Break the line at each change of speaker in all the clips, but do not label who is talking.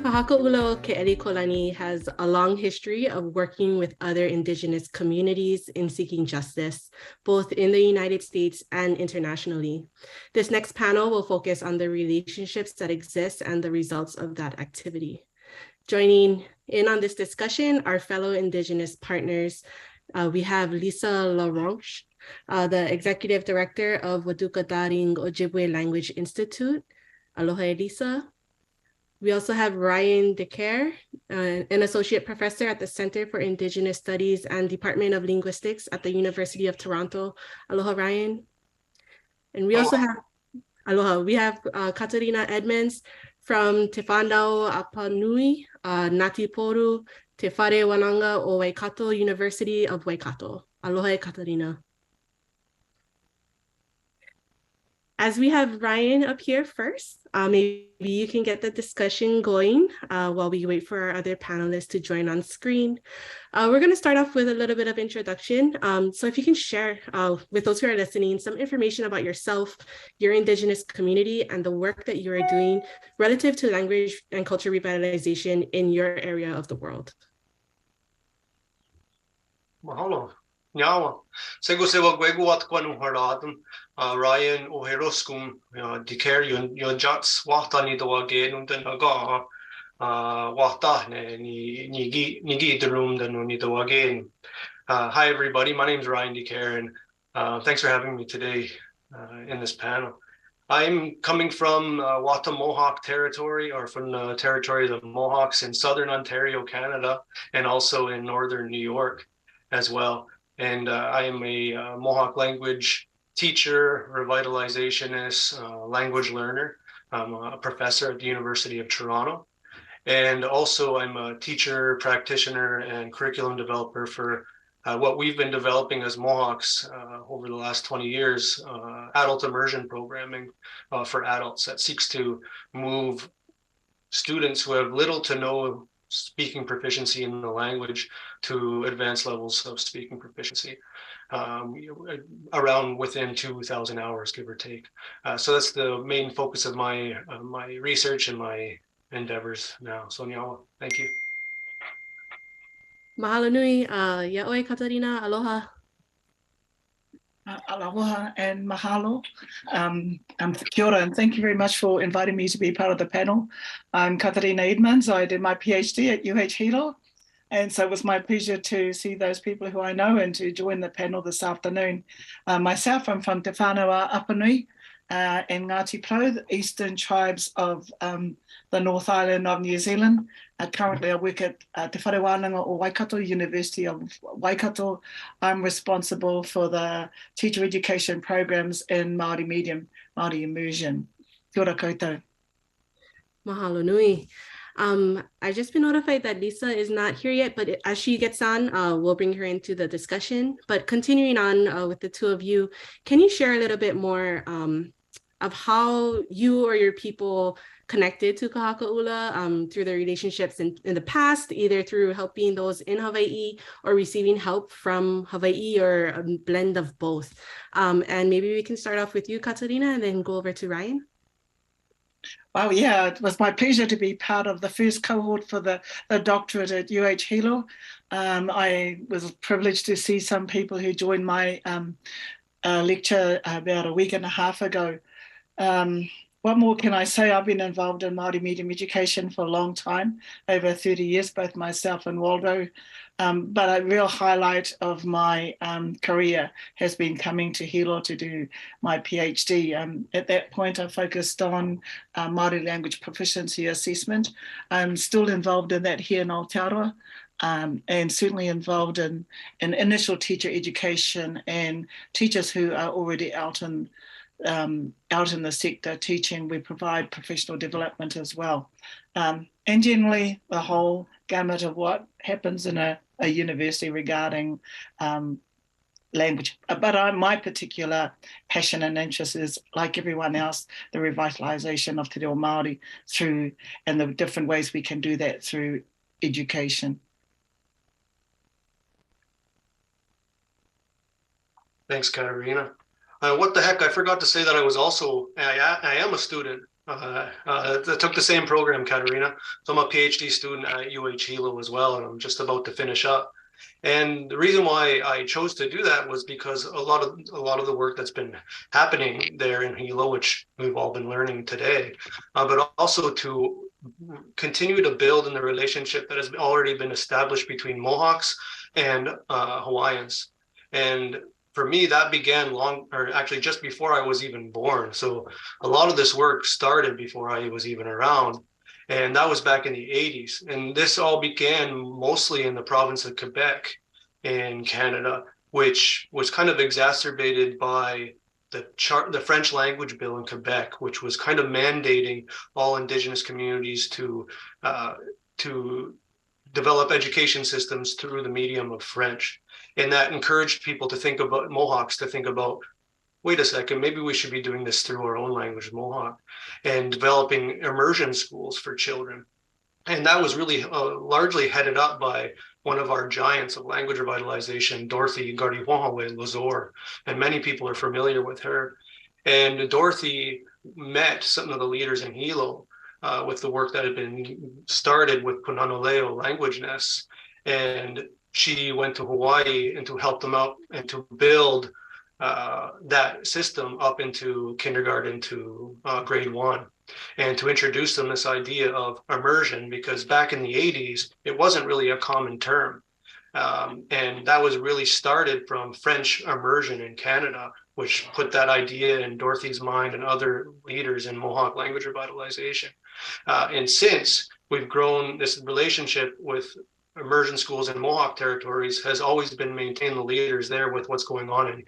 ʻŌlelo Ke'elikolani has a long history of working with other Indigenous communities in seeking justice, both in the United States and internationally. This next panel will focus on the relationships that exist and the results of that activity. Joining in on this discussion are fellow Indigenous partners. We have Lisa LaRoche, the Executive Director of Waduka Daring Ojibwe Language Institute. Aloha, Lisa. We also have Ryan DeCare, an associate professor at the Center for Indigenous Studies and Department of Linguistics at the University of Toronto. Aloha, Ryan. And we also have, aloha, we have Katarina Edmonds from Te Whanau Apanui, Ngāti Poru, Te Whare Wananga o Waikato, University of Waikato. Aloha, Katarina. As we have Ryan up here first, maybe you can get the discussion going while we wait for our other panelists to join on screen. We're going to start off with a little bit of introduction. So if you can share with those who are listening some information about yourself, your Indigenous community, and the work that you are doing relative to language and culture revitalization in your area of the world.
Mahalo. Nyawa. Sego sewa gwegu at kwanu haradum. Ryan o heroskum diker yon jats wahtani do again undan aga wahta ni gi the room dan ni do again. Hi everybody, my name is Ryan DeCare and thanks for having me today in this panel. I'm coming from Wata Mohawk territory, or from the territory of the Mohawks in southern Ontario, Canada, and also in northern New York as well. And I am a Mohawk language teacher, revitalizationist, language learner. I'm a professor at the University of Toronto. And also I'm a teacher, practitioner, and curriculum developer for what we've been developing as Mohawks over the last 20 years, adult immersion programming for adults that seeks to move students who have little to no speaking proficiency in the language to advanced levels of speaking proficiency, around within 2,000 hours, give or take. So that's the main focus of my research and my endeavors now. So nyawa, thank you.
Mahalo nui, yaoi Katarina, aloha.
Aloha and mahalo. Kia ora, and thank you very much for inviting me to be part of the panel. I'm Katarina Edmonds. I did my PhD at Hilo, and so it was my pleasure to see those people who I know and to join the panel this afternoon. Myself, I'm from Te Whanau Apanui and Ngāti Porou, the eastern tribes of the North Island of New Zealand. Currently, I work at Te Whare Wananga o Waikato, University of Waikato. I'm responsible for the teacher education programs in Māori medium, Māori immersion. Kia ora koutou.
Mahalo nui. I've just been notified that Lisa is not here yet, but as she gets on, we'll bring her into the discussion. But continuing on with the two of you, can you share a little bit more of how you or your people connected to Kahakaʻula through their relationships in the past, either through helping those in Hawaii or receiving help from Hawaii, or a blend of both? And maybe we can start off with you, Katarina, and then go over to Ryan.
Well, yeah, it was my pleasure to be part of the first cohort for the doctorate at Hilo. I was privileged to see some people who joined my lecture about a week and a half ago. What more can I say? I've been involved in Māori medium education for a long time, over 30 years, both myself and Waldo. But a real highlight of my career has been coming to Hilo to do my PhD. At that point, I focused on Māori language proficiency assessment. I'm still involved in that here in Aotearoa, and certainly involved in initial teacher education and teachers who are already out in the sector teaching. We provide professional development as well. And generally, the whole gamut of what happens in a university regarding language. But my particular passion and interest is, like everyone else, the revitalization of Te Reo Māori through, and the different ways we can do that through education.
Thanks, Katarina. What the heck, I forgot to say that I am a student I took the same program, Katerina. So I'm a PhD student at Hilo as well, and I'm just about to finish up. And the reason why I chose to do that was because a lot of the work that's been happening there in Hilo, which we've all been learning today, but also to continue to build in the relationship that has already been established between Mohawks and Hawaiians. And for me, that began actually just before I was even born. So a lot of this work started before I was even around. And that was back in the 80s. And this all began mostly in the province of Quebec in Canada, which was kind of exacerbated by the French language bill in Quebec, which was kind of mandating all Indigenous communities to develop education systems through the medium of French. And that encouraged people to think about, Mohawks to think about, wait a second, maybe we should be doing this through our own language, Mohawk, and developing immersion schools for children. And that was really largely headed up by one of our giants of language revitalization, Dorothy Gardiwahawe Lazor, and many people are familiar with her. And Dorothy met some of the leaders in Hilo with the work that had been started with Punanoleo Language Nests. And she went to Hawaii and to help them out and to build that system up into kindergarten to grade 1, and to introduce them this idea of immersion, because back in the 80s, it wasn't really a common term. And that was really started from French immersion in Canada, which put that idea in Dorothy's mind and other leaders in Mohawk language revitalization. And since we've grown, this relationship with immersion schools in Mohawk territories has always been maintain the leaders there with what's going on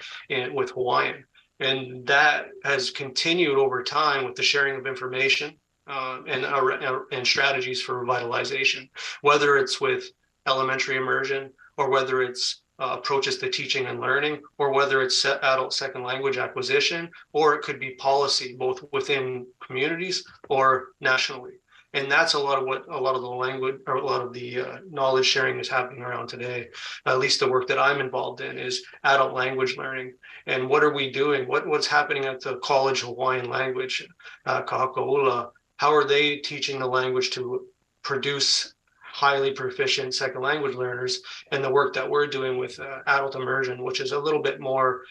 with Hawaiian. And that has continued over time with the sharing of information and strategies for revitalization, whether it's with elementary immersion or whether it's approaches to teaching and learning, or whether it's adult second language acquisition, or it could be policy, both within communities or nationally. And that's a lot of the language, or a lot of the knowledge sharing is happening around today. At least the work that I'm involved in is adult language learning. And what are we doing? What's happening at the College Hawaiian Language, Kahakaula? How are they teaching the language to produce highly proficient second language learners? And the work that we're doing with adult immersion, which is a little bit more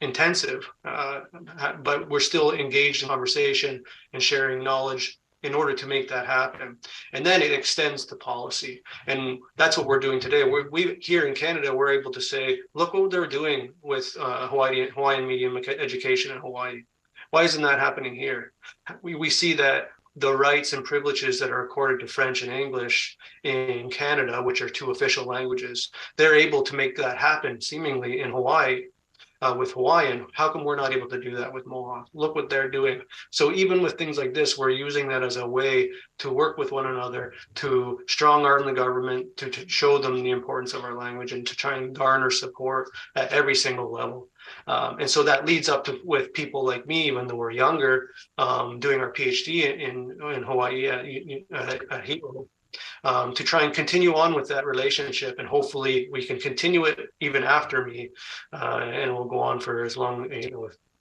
intensive, but we're still engaged in conversation and sharing knowledge in order to make that happen. And then it extends to policy. And that's what we're doing today. We here in Canada, we're able to say, look what they're doing with Hawaiian medium education in Hawaii. Why isn't that happening here? We see that the rights and privileges that are accorded to French and English in Canada, which are 2 official languages, they're able to make that happen seemingly in Hawaii. With Hawaiian, how come we're not able to do that with Mohawk? Look what they're doing. So even with things like this, we're using that as a way to work with one another, to strong arm the government, to show them the importance of our language, and to try and garner support at every single level. And so that leads up to with people like me, even though we're younger, doing our PhD in Hawaii at Hilo. To try and continue on with that relationship, and hopefully we can continue it even after me, and we'll go on for as long,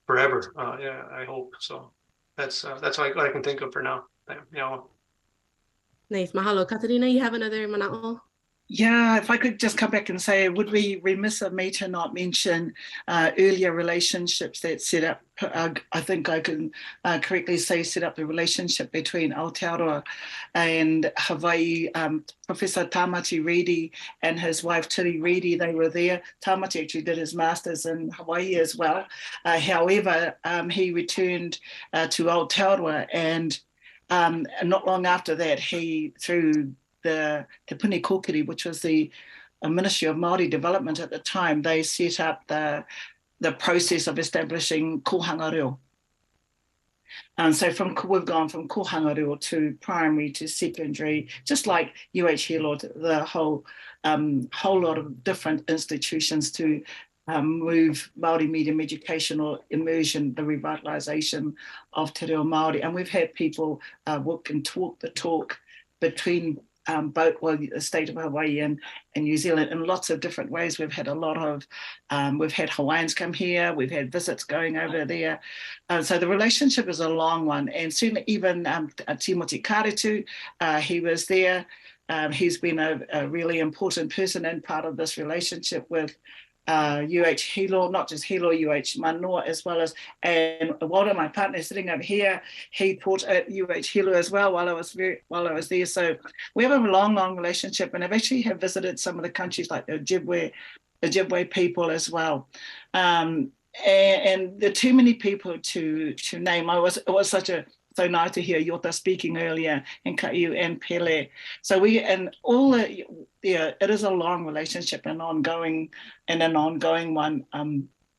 forever. Yeah, I hope so. That's what I can think of for now. Yeah.
Nice, mahalo. Katerina, you have another mana'o?
Yeah, if I could just come back and say, would we remiss of me to not mention earlier relationships that set up, I think I can correctly say, set up the relationship between Aotearoa and Hawaii. Professor Tamati Reedy and his wife Tiri Reedy, they were there. Tamati actually did his master's in Hawaii as well. However, he returned to Aotearoa, and not long after that, he, through the Te Puni Kōkiri, which was the Ministry of Māori Development at the time, they set up the process of establishing kohanga reo. And so we've gone from kohanga reo to primary to secondary, just like Hilo, the whole lot of different institutions to move Māori medium education or immersion, the revitalisation of te reo Māori. And we've had people walk and talk the talk between both, well, the state of Hawaii and New Zealand in lots of different ways. We've had a lot of, we've had Hawaiians come here, we've had visits going over there. So the relationship is a long one. And certainly even Timoti Karetu, he was there. He's been a really important person and part of this relationship with Hilo, not just Hilo, Manoa, as well as, and Walter, my partner sitting over here, he taught at Hilo as well while I was there. So we have a long relationship, and I've actually have visited some of the countries like the Ojibwe people as well. And there are too many people to name. It was so nice to hear Yota speaking earlier, and Kaiu and Pele. So it is a long relationship, an ongoing one.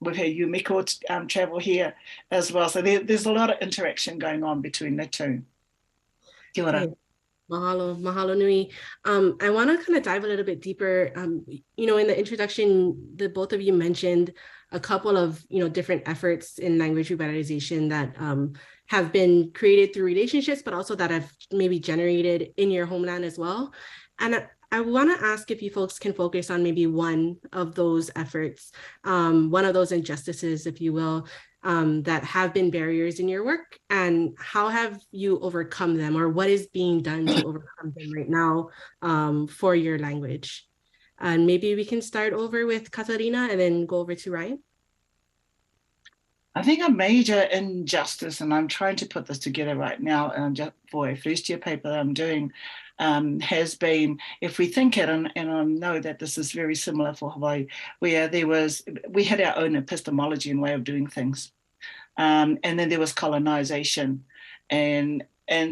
We've had Yumiko travel here as well. So there's a lot of interaction going on between the two. Kia ora.
Hey, mahalo nui. I want to kind of dive a little bit deeper. In the introduction, the both of you mentioned a couple of different efforts in language revitalization that have been created through relationships, but also that have maybe generated in your homeland as well. And I want to ask if you folks can focus on maybe one of those efforts, one of those injustices, if you will, that have been barriers in your work, and how have you overcome them, or what is being done to overcome them right now for your language? And maybe we can start over with Katarina and then go over to Ryan.
I think a major injustice, and I'm trying to put this together right now just for a first year paper that I'm doing, has been, if we think it, and I know that this is very similar for Hawaii, where we had our own epistemology and way of doing things. And then there was colonization, and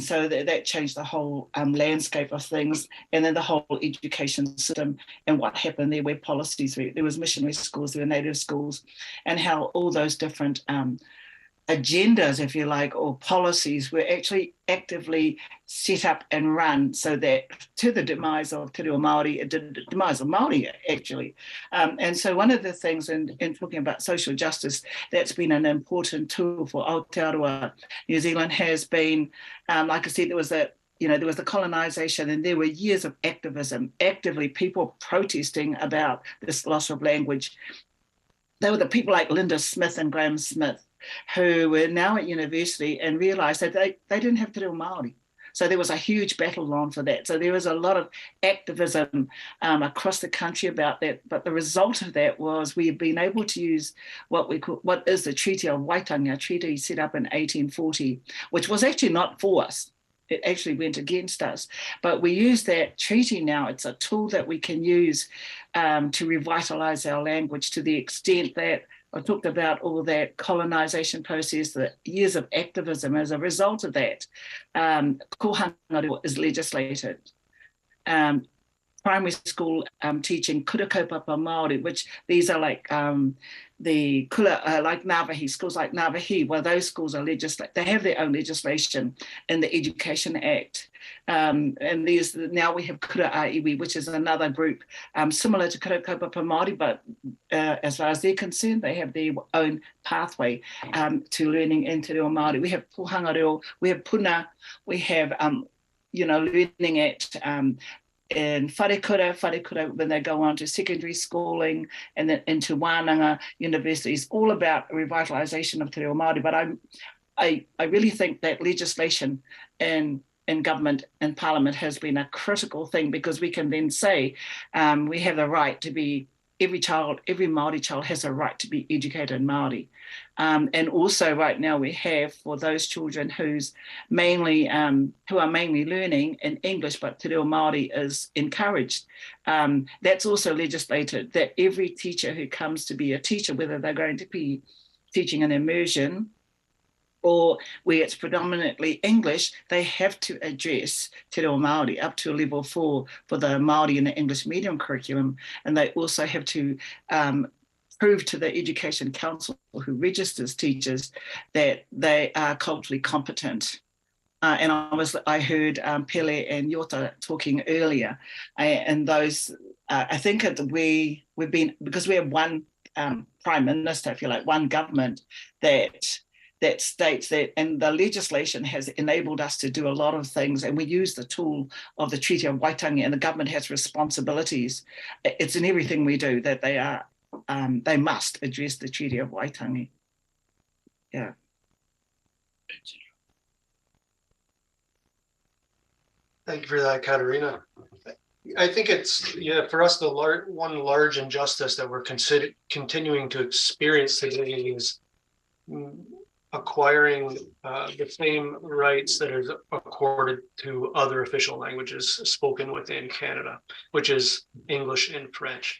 so that changed the whole landscape of things, and then the whole education system and what happened there, where policies, there was missionary schools, there were native schools, and how all those different agendas, if you like, or policies were actually actively set up and run so that to the demise of Te Reo Māori, the demise of Māori actually. And so one of the things in talking about social justice that's been an important tool for Aotearoa New Zealand has been, like I said, there was the colonization, and there were years of activism, actively people protesting about this loss of language. They were the people like Linda Smith and Graham Smith, who were now at university and realised that they didn't have Te Reo Māori. So there was a huge battle on for that. So there was a lot of activism across the country about that. But the result of that was we've been able to use what is the Treaty of Waitangi, a treaty set up in 1840, which was actually not for us. It actually went against us. But we use that treaty now. It's a tool that we can use to revitalise our language to the extent that I talked about all that colonization process, the years of activism. As a result of that, kohanga is legislated. Primary school teaching kura kaupapa Māori, which these are like the kula, like Ngāwahi, schools like Ngāwahi, well, those schools are they have their own legislation in the Education Act. And now we have kura iwi, which is another group similar to kura kaupapa Māori, but as far as they're concerned, they have their own pathway to learning in Te Reo Māori. We have pohanga reo, we have puna, we have learning at in wharekura when they go on to secondary schooling and then into wānanga universities, all about revitalisation of Te Reo Māori. But I really think that legislation in government and parliament has been a critical thing, because we can then say we have the right to be, every Māori child has a right to be educated in Māori. And also right now we have, for those children who are mainly learning in English, but Te Reo Māori is encouraged. That's also legislated, that every teacher who comes to be a teacher, whether they're going to be teaching an immersion or where it's predominantly English, they have to address Te Reo Māori up to level 4 for the Māori and the English medium curriculum. And they also have to prove to the Education Council, who registers teachers, that they are culturally competent. And I heard Pele and Yota talking earlier, and those, I think we've been, because we have one prime minister, if you like, one government that that states that, and the legislation has enabled us to do a lot of things, and we use the tool of the Treaty of Waitangi, and the government has responsibilities. It's in everything we do that they must address the Treaty of Waitangi. Yeah.
Thank you for that, Katerina. I think it's, for us, the one large injustice that we're continuing to experience today is acquiring the same rights that are accorded to other official languages spoken within Canada, which is English and French.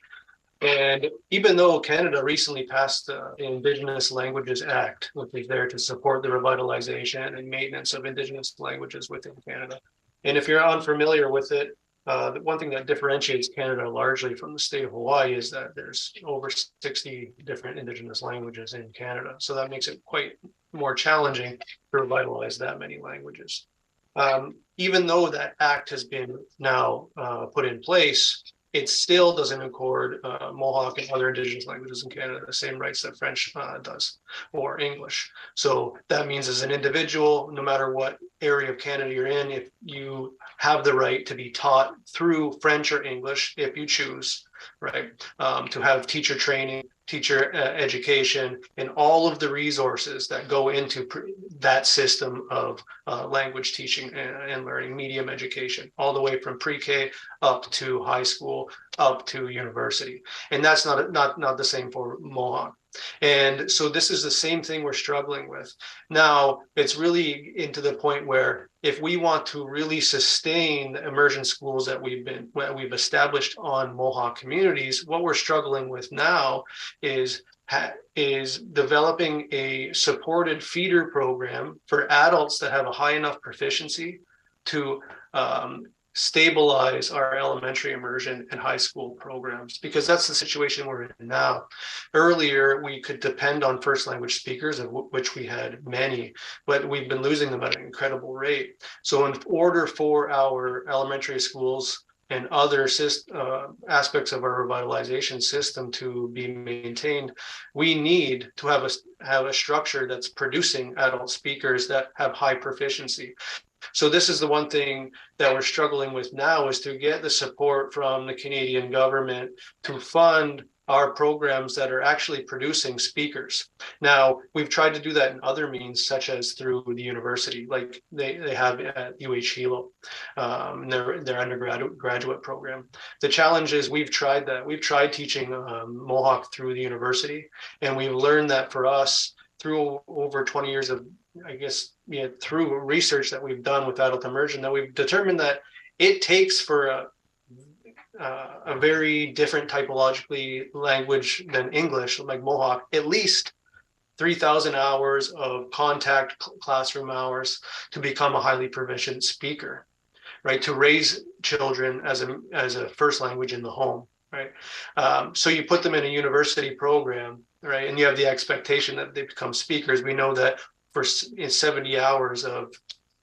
And even though Canada recently passed the Indigenous Languages Act, which is there to support the revitalization and maintenance of Indigenous languages within Canada. And if you're unfamiliar with it, the one thing that differentiates Canada largely from the state of Hawaii is that there's over 60 different Indigenous languages in Canada. So that makes it quite more challenging to revitalize that many languages. Even though that act has been now put in place, it still doesn't accord Mohawk and other Indigenous languages in Canada the same rights that French does, or English. So that means as an individual, no matter what area of Canada you're in, if you have the right to be taught through French or English, if you choose, right, to have teacher training, teacher education, and all of the resources that go into that system of language teaching and learning, medium education, all the way from pre-K up to high school, up to university. And that's not the same for Mohawk. And so this is the same thing we're struggling with. Now, it's really into the point where if we want to really sustain the immersion schools that we've established on Mohawk communities, what we're struggling with now is developing a supported feeder program for adults that have a high enough proficiency to stabilize our elementary immersion and high school programs, because that's the situation we're in now. Earlier, we could depend on first language speakers, of which we had many, but we've been losing them at an incredible rate. So in order for our elementary schools and other aspects of our revitalization system to be maintained, we need to have a structure that's producing adult speakers that have high proficiency. So this is the one thing that we're struggling with now, is to get the support from the Canadian government to fund our programs that are actually producing speakers. Now, we've tried to do that in other means, such as through the university, like they have at Hilo, their undergraduate program. The challenge is we've tried that. We've tried teaching Mohawk through the university, and we've learned that for us, through over 20 years of, I guess, through research that we've done with adult immersion, that we've determined that it takes for a very different typologically language than English, like Mohawk, at least 3,000 hours of contact classroom hours to become a highly proficient speaker, right? To raise children as a first language in the home, right? So you put them in a university program, right? And you have the expectation that they become speakers. We know that for 70 hours of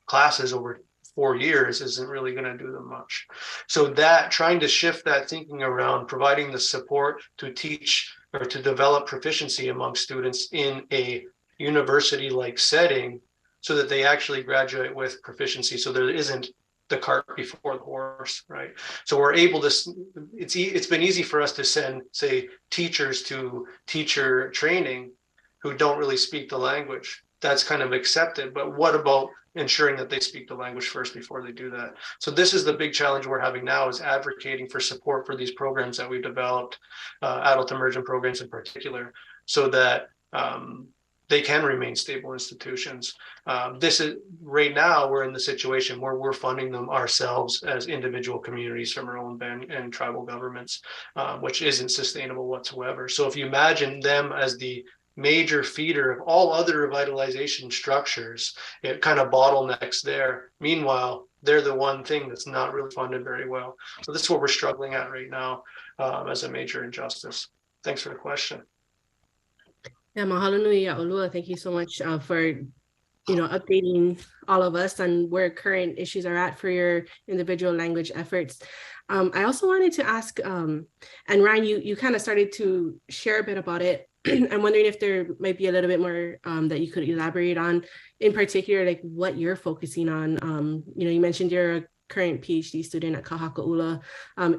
classes over 4 years isn't really going to do them much. So that, trying to shift that thinking around providing the support to teach or to develop proficiency among students in a university-like setting so that they actually graduate with proficiency, so there isn't the cart before the horse, right? So we're able to, it's been easy for us to send, say, teachers to teacher training who don't really speak the language. That's kind of accepted, but what about ensuring that they speak the language first before they do that? So this is the big challenge we're having now, is advocating for support for these programs that we've developed, adult immersion programs in particular, so that they can remain stable institutions. This is, right now, we're in the situation where we're funding them ourselves as individual communities from our own band and tribal governments, which isn't sustainable whatsoever. So if you imagine them as the major feeder of all other revitalization structures, it kind of bottlenecks there. Meanwhile, they're the one thing that's not really funded very well. So this is what we're struggling at right now as a major injustice. Thanks for the question.
Yeah, mahalo nui ʻŌlelo. Thank you so much for updating all of us on where current issues are at for your individual language efforts. I also wanted to ask, and Ryan, you kind of started to share a bit about it, I'm wondering if there might be a little bit more that you could elaborate on, in particular, like what you're focusing on. You mentioned you're a current PhD student at Kahakaʻula.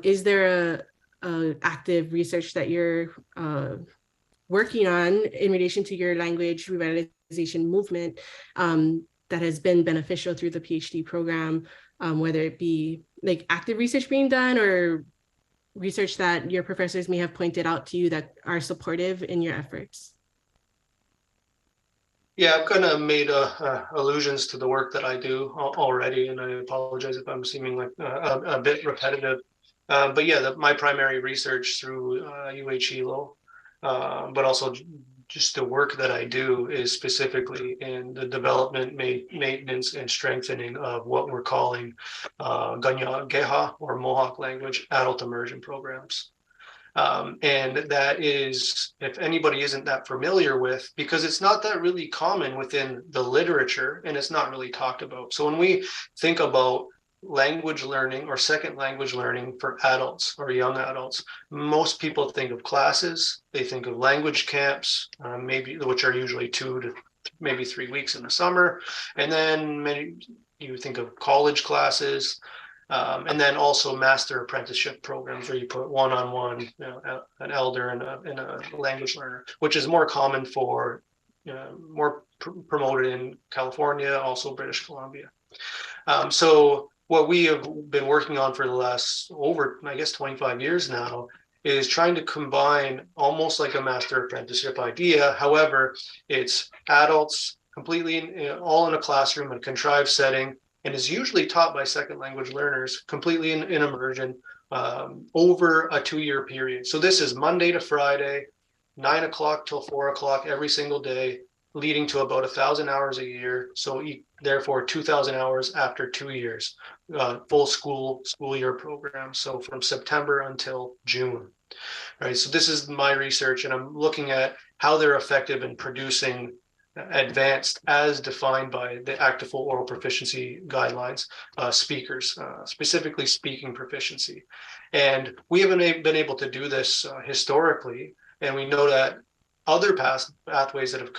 Is there a active research that you're working on in relation to your language revitalization movement that has been beneficial through the PhD program, whether it be like active research being done or research that your professors may have pointed out to you that are supportive in your efforts?
Yeah, I've kind of made allusions to the work that I do already, and I apologize if I'm seeming like a bit repetitive. But yeah, my primary research through Hilo, but also just the work that I do is specifically in the development, maintenance, and strengthening of what we're calling Ganya Geha or Mohawk language adult immersion programs. And that is, if anybody isn't that familiar with, because it's not that really common within the literature and it's not really talked about. So when we think about language learning or second language learning for adults or young adults, most people think of classes, they think of language camps, maybe which are usually 2 to maybe 3 weeks in the summer. And then you think of college classes. And then also master apprenticeship programs where you put one-on-one, an elder and a language learner, which is more common for, more promoted in California, also British Columbia. So what we have been working on for the last over, I guess, 25 years now is trying to combine almost like a master apprenticeship idea. However, it's adults completely all in a classroom, a contrived setting, and is usually taught by second language learners completely in immersion over a 2-year period. So this is Monday to Friday, 9 o'clock till 4 o'clock every single day, leading to about 1,000 hours a year. So therefore 2,000 hours after 2 years, full school year program. So from September until June, right? So this is my research, and I'm looking at how they're effective in producing advanced as defined by the Act Full Oral Proficiency guidelines, speakers, specifically speaking proficiency. And we haven't been able to do this historically, and we know that other past pathways that have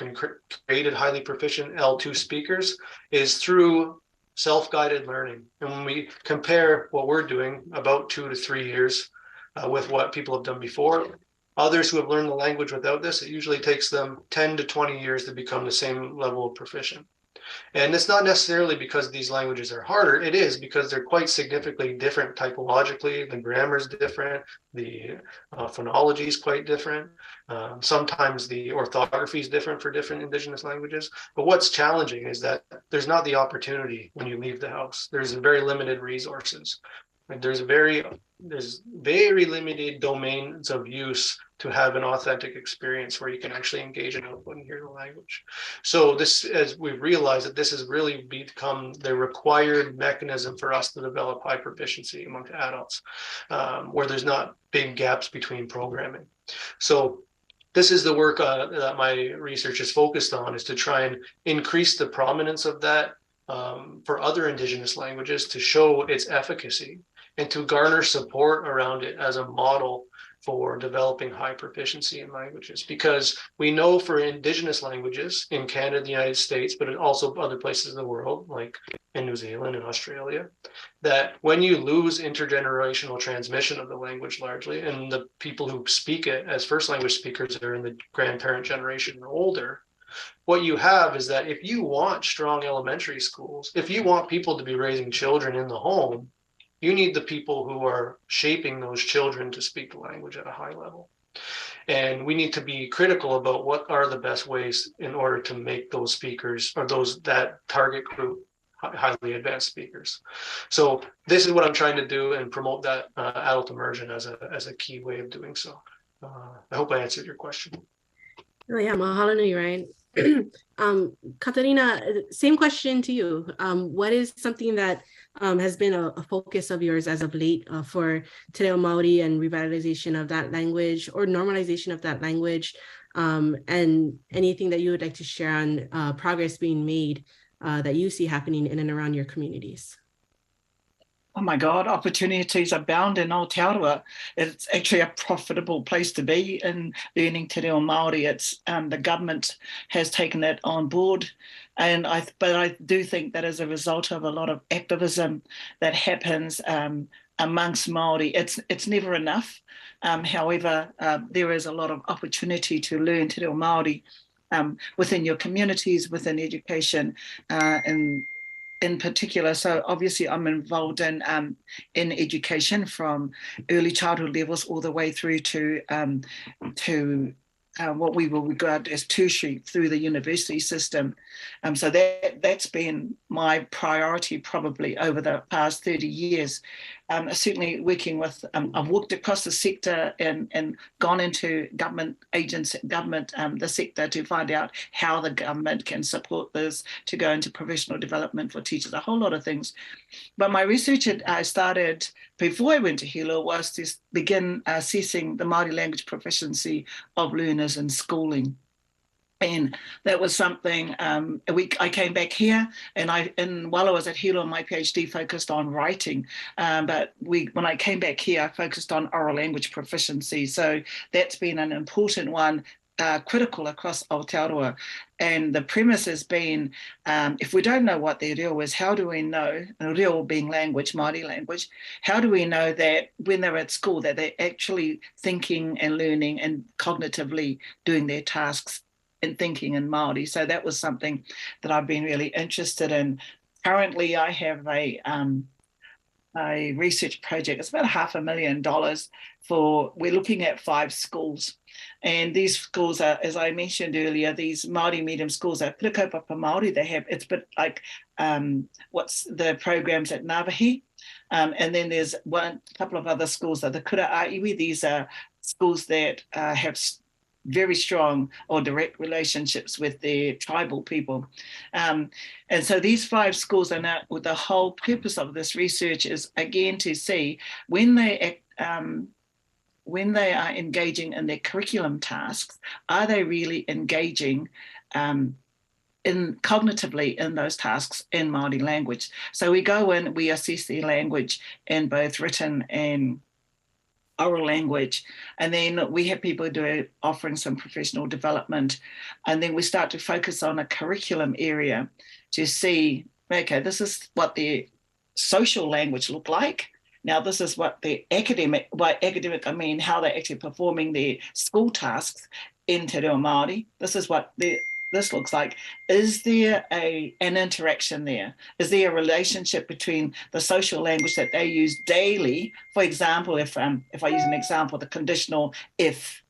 created highly proficient L2 speakers is through self-guided learning. And when we compare what we're doing, about 2 to 3 years, with what people have done before, others who have learned the language without this, it usually takes them 10 to 20 years to become the same level of proficient. And it's not necessarily because these languages are harder. It is because they're quite significantly different typologically. The grammar is different. The phonology is quite different. Sometimes the orthography is different for different Indigenous languages. But what's challenging is that there's not the opportunity when you leave the house. There's very limited resources. And there's very limited domains of use to have an authentic experience where you can actually engage in output and hear the language. So this, as we've realized, that this has really become the required mechanism for us to develop high proficiency among adults, where there's not big gaps between programming. So this is the work that my research is focused on, is to try and increase the prominence of that for other Indigenous languages, to show its efficacy and to garner support around it as a model for developing high proficiency in languages. Because we know for Indigenous languages in Canada, the United States, but also other places in the world, like in New Zealand and Australia, that when you lose intergenerational transmission of the language largely, and the people who speak it as first language speakers are in the grandparent generation or older, what you have is that if you want strong elementary schools, if you want people to be raising children in the home, you need the people who are shaping those children to speak the language at a high level. And we need to be critical about what are the best ways in order to make those speakers, or that target group, highly advanced speakers. So this is what I'm trying to do, and promote that adult immersion as a key way of doing so. I hope I answered your question.
Oh yeah, mahalo nui, Ryan. Katarina, same question to you. What is something that has been a focus of yours as of late for Te Reo Māori and revitalization of that language, or normalization of that language, and anything that you would like to share on progress being made that you see happening in and around your communities?
Oh my God, opportunities abound in Aotearoa. It's actually a profitable place to be in learning te reo Māori. It's the government has taken that on board. But I do think that as a result of a lot of activism that happens amongst Māori, it's never enough. However, there is a lot of opportunity to learn te reo Māori within your communities, within education, and in particular. So obviously I'm involved in education from early childhood levels all the way through to what we will regard as tertiary through the university system. So that's been my priority probably over the past 30 years. Certainly working with, I've worked across the sector and gone into government agency, the sector to find out how the government can support this, to go into professional development for teachers, a whole lot of things. But my research I started before I went to Hilo was to begin assessing the Māori language proficiency of learners in schooling. And that was something, I came back here and while I was at Hilo, my PhD focused on writing. But when I came back here, I focused on oral language proficiency. So that's been an important one, critical across Aotearoa. And the premise has been, if we don't know what the reo is, how do we know, reo being language, Māori language, how do we know that when they're at school that they're actually thinking and learning and cognitively doing their tasks and thinking in Māori? So that was something that I've been really interested in. Currently, I have a research project. It's about $500,000 we're looking at 5 schools. And these schools are, as I mentioned earlier, these Māori medium schools are Pirakaupapa Māori. They have, it's a bit like what's the programs at Ngāwahi. And then there's a couple of other schools that the Kura Aiwi. These are schools that have very strong or direct relationships with their tribal people. And so these 5 schools are now, the whole purpose of this research is again to see when they are engaging in their curriculum tasks, are they really engaging cognitively in those tasks in Māori language? So we go in, we assess their language in both written and oral language, and then we have people offering some professional development, and then we start to focus on a curriculum area to see, okay, this is what their social language look like. Now this is what the academic, by academic I mean how they're actually performing their school tasks in te reo Māori. This is what this looks like. Is there an interaction there? Is there a relationship between the social language that they use daily? For example, if I use an example, the conditional if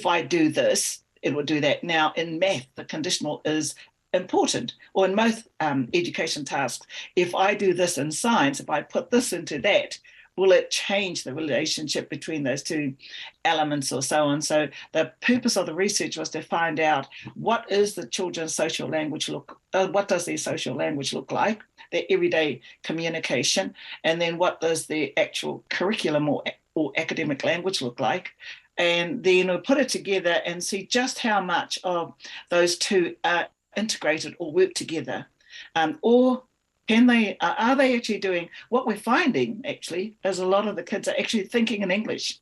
I do this, it will do that. Now in math, the conditional is important, or in most education tasks. If I do this in science, if I put this into that, will it change the relationship between those 2 elements or so on? So the purpose of the research was to find out what is the children's social language what does their social language look like, their everyday communication, and then what does the actual curriculum or academic language look like? And then we'll put it together and see just how much of those 2 are integrated or work together, or are they actually doing, what we're finding actually is a lot of the kids are actually thinking in English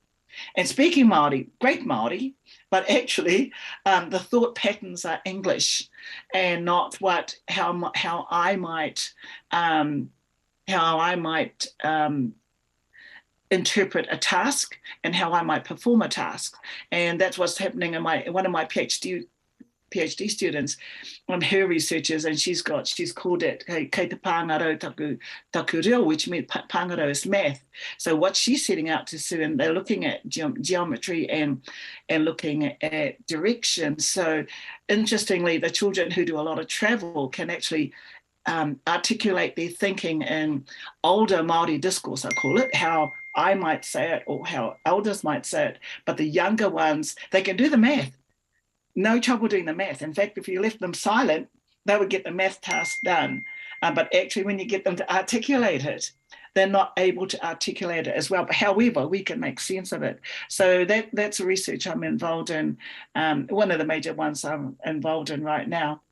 and speaking Māori, great Māori, but actually the thought patterns are English and not how I might interpret a task and how I might perform a task. And that's what's happening in one of my PhD students on her researches, and she's called it kei te pāngaro taku reo, which means pāngaro is math. So what she's setting out to do, and they're looking at geometry and looking at direction. So interestingly, the children who do a lot of travel can actually articulate their thinking in older Māori discourse, I call it, how I might say it or how elders might say it, but the younger ones, they can do the math. No trouble doing the math. In fact, if you left them silent, they would get the math task done. But actually, when you get them to articulate it, they're not able to articulate it as well. But however, we can make sense of it. So that's a research I'm involved in, one of the major ones I'm involved in right now.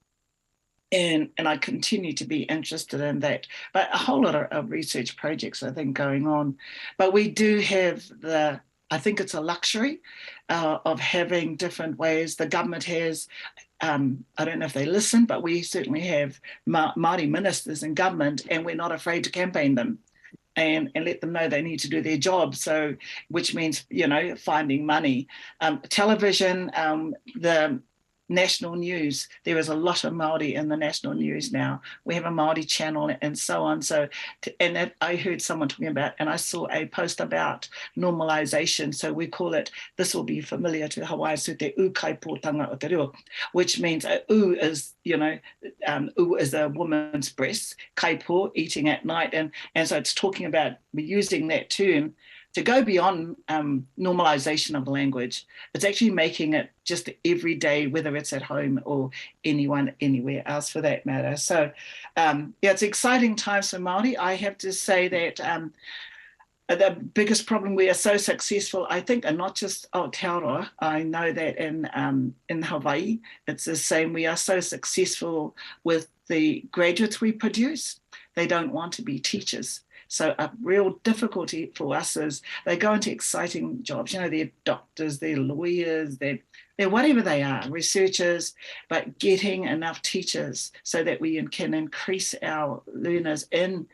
And I continue to be interested in that. But a whole lot of research projects, I think, going on. But we do have I think it's a luxury of having different ways. The government has, I don't know if they listen, but we certainly have Māori ministers in government, and we're not afraid to campaign them and let them know they need to do their job. So, which means, finding money. Television, the national news, there is a lot of Māori in the national news now. We have a Māori channel and so on. So, I heard someone talking about, and I saw a post about normalization. So we call it, this will be familiar to Hawaii, so te u kaipōtanga o te reo, which means u is, u is a woman's breast, kaipō, eating at night. And so it's talking about using that term to go beyond normalization of language. It's actually making it just everyday, whether it's at home or anyone, anywhere else for that matter. So it's exciting times for Māori. I have to say that the biggest problem, we are so successful, I think, and not just Aotearoa. I know that in Hawaii, it's the same. We are so successful with the graduates we produce. They don't want to be teachers. So a real difficulty for us is they go into exciting jobs. They're doctors, they're lawyers, they're whatever they are, researchers, but getting enough teachers so that we can increase our learners in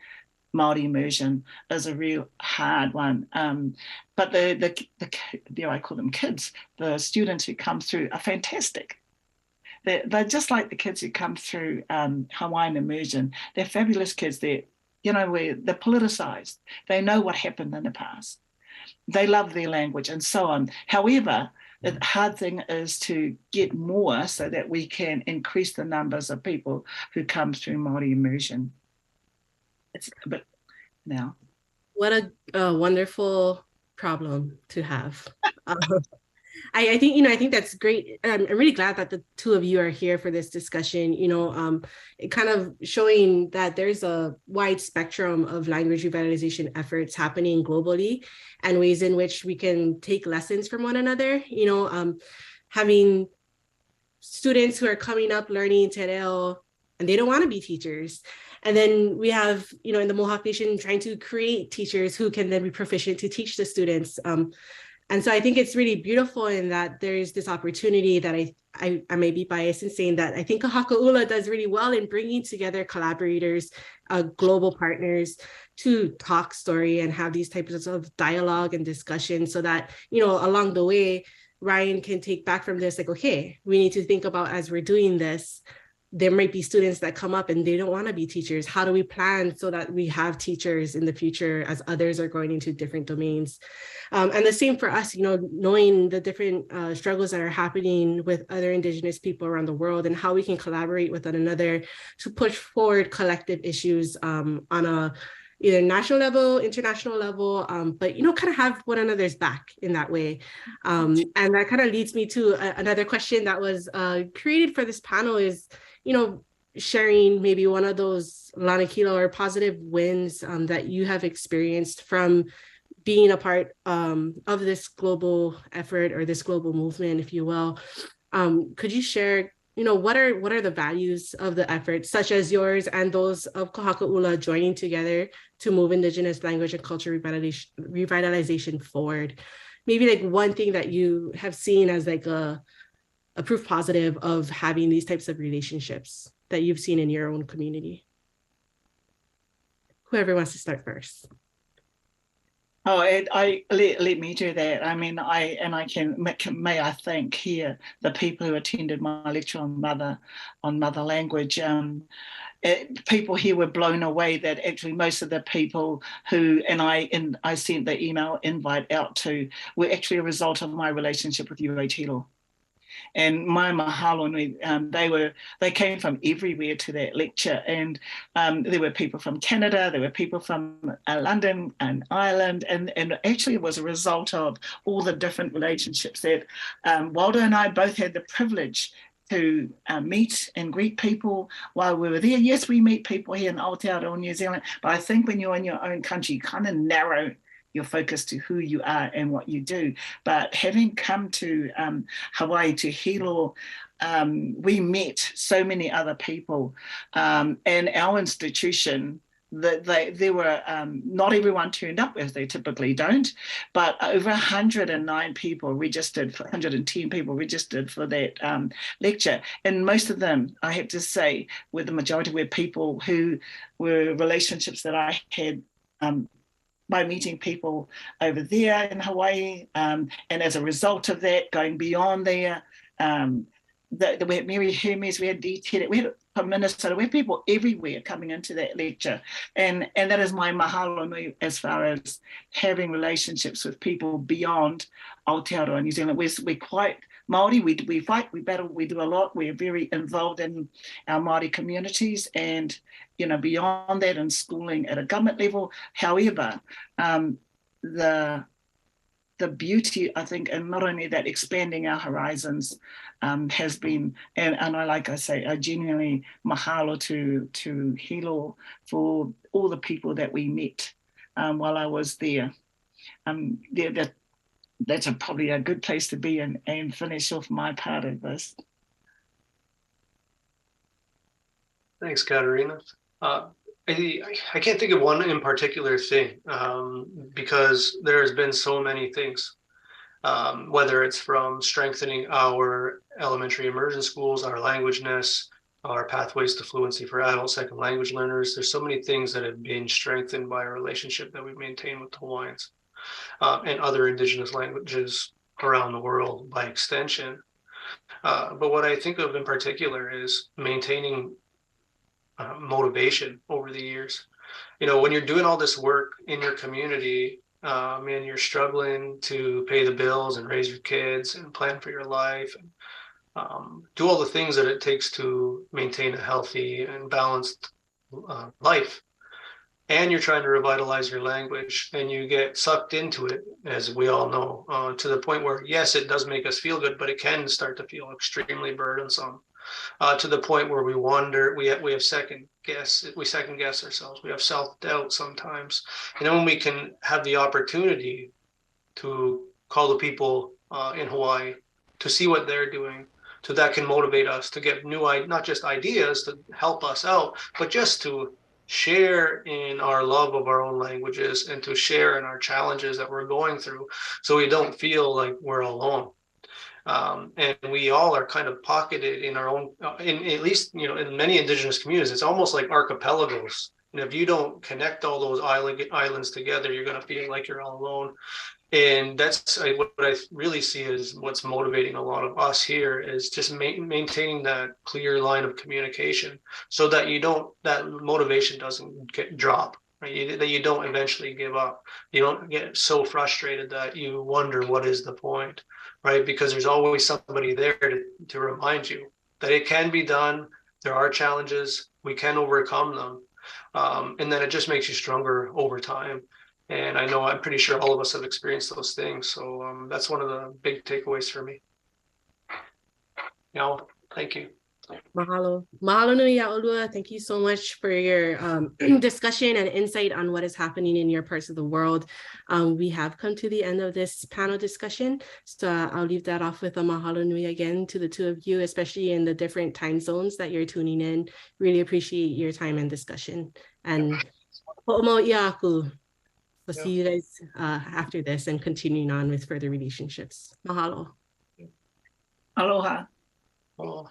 Māori immersion is a real hard one. But I call them kids, the students who come through are fantastic. They're just like the kids who come through Hawaiian immersion. They're fabulous kids. They're politicized. They know what happened in the past. They love their language and so on. However, the hard thing is to get more so that we can increase the numbers of people who come through Māori immersion. It's a bit now.
What a wonderful problem to have. I think that's great. I'm really glad that the two of you are here for this discussion. It kind of showing that there's a wide spectrum of language revitalization efforts happening globally, and ways in which we can take lessons from one another. Having students who are coming up learning te reo, and they don't want to be teachers. And then we have, in the Mohawk Nation, trying to create teachers who can then be proficient to teach the students. And so I think it's really beautiful in that there's this opportunity that I may be biased in saying that I think Kahakaʻula does really well in bringing together collaborators, global partners to talk story and have these types of dialogue and discussion so that, along the way, Ryan can take back from this, like, okay, we need to think about as we're doing this, there might be students that come up and they don't want to be teachers. How do we plan so that we have teachers in the future as others are going into different domains? And the same for us, knowing the different struggles that are happening with other Indigenous people around the world and how we can collaborate with one another to push forward collective issues on a either national level, international level, but, kind of have one another's back in that way. And that kind of leads me to another question that was created for this panel is, sharing maybe one of those lanakila or positive wins that you have experienced from being a part of this global effort or this global movement, if you will. Could you share, what are the values of the effort, such as yours and those of Kahakaʻula joining together to move Indigenous language and culture revitalization forward? Maybe like one thing that you have seen as like a proof positive of having these types of relationships that you've seen in your own community. Whoever wants to start first.
Oh, let me do that. I mean, may I thank here the people who attended my lecture on mother language. People here were blown away that actually most of the people who, and I sent the email invite out to, were actually a result of my relationship with Hilo. And my mahalo nui, they came from everywhere to that lecture, and there were people from Canada, there were people from London and Ireland, and actually it was a result of all the different relationships that Waldo and I both had the privilege to meet and greet people while we were there. Yes, we meet people here in Aotearoa, New Zealand, but I think when you're in your own country, you kind of narrow your focus to who you are and what you do. But having come to Hawaii, to Hilo, we met so many other people, and our institution, there were, not everyone turned up, as they typically don't, but over 109 people registered, 110 people registered for that lecture. And most of them, I have to say, were the majority were people who were relationships that I had by meeting people over there in Hawaii. And as a result of that, going beyond there, we had Mary Hermes, we had DT, we had from Minnesota, we had people everywhere coming into that lecture. And that is my mahalo nui as far as having relationships with people beyond Aotearoa New Zealand. We're quite Māori, we fight, we battle, we do a lot. We're very involved in our Māori communities and, you know, beyond that in schooling at a government level. However, the beauty, I think, and not only that, expanding our horizons has been, and like I say, I genuinely mahalo to Hilo for all the people that we met while I was there. That's probably a good place to be and finish off my part of this.
Thanks, Katerina. I can't think of one in particular thing because there's been so many things, whether it's from strengthening our elementary immersion schools, our language nests, our pathways to fluency for adult second language learners. There's so many things that have been strengthened by our relationship that we maintain with Hawaiians and other Indigenous languages around the world by extension. But what I think of in particular is maintaining motivation over the years. You know, when you're doing all this work in your community and you're struggling to pay the bills and raise your kids and plan for your life and do all the things that it takes to maintain a healthy and balanced life, and you're trying to revitalize your language and you get sucked into it, as we all know, to the point where, yes, it does make us feel good, but it can start to feel extremely burdensome. To the point where we wonder, we second guess ourselves. We have self-doubt sometimes. And then when we can have the opportunity to call the people in Hawaii to see what they're doing, so that can motivate us to get new, not just ideas to help us out, but just to share in our love of our own languages and to share in our challenges that we're going through, so we don't feel like we're alone. And we all are kind of pocketed in our own, at least, you know, in many Indigenous communities, it's almost like archipelagos. And if you don't connect all those islands together, you're going to feel like you're all alone. And that's what I really see is what's motivating a lot of us here is just maintaining that clear line of communication, so that that motivation doesn't drop, right? That you don't eventually give up. You don't get so frustrated that you wonder what is the point. Right? Because there's always somebody there to remind you that it can be done. There are challenges, we can overcome them. And then it just makes you stronger over time. And I'm pretty sure all of us have experienced those things. So that's one of the big takeaways for me. Thank you.
Mahalo. Mahalo nui ʻŌlelo. Thank you so much for your discussion and insight on what is happening in your parts of the world. We have come to the end of this panel discussion, so I'll leave that off with a mahalo nui again to the two of you, especially in the different time zones that you're tuning in. Really appreciate your time and discussion. And ho'omaoʻi aku. We'll see you guys after this and continuing on with further relationships. Mahalo.
Aloha.
Aloha.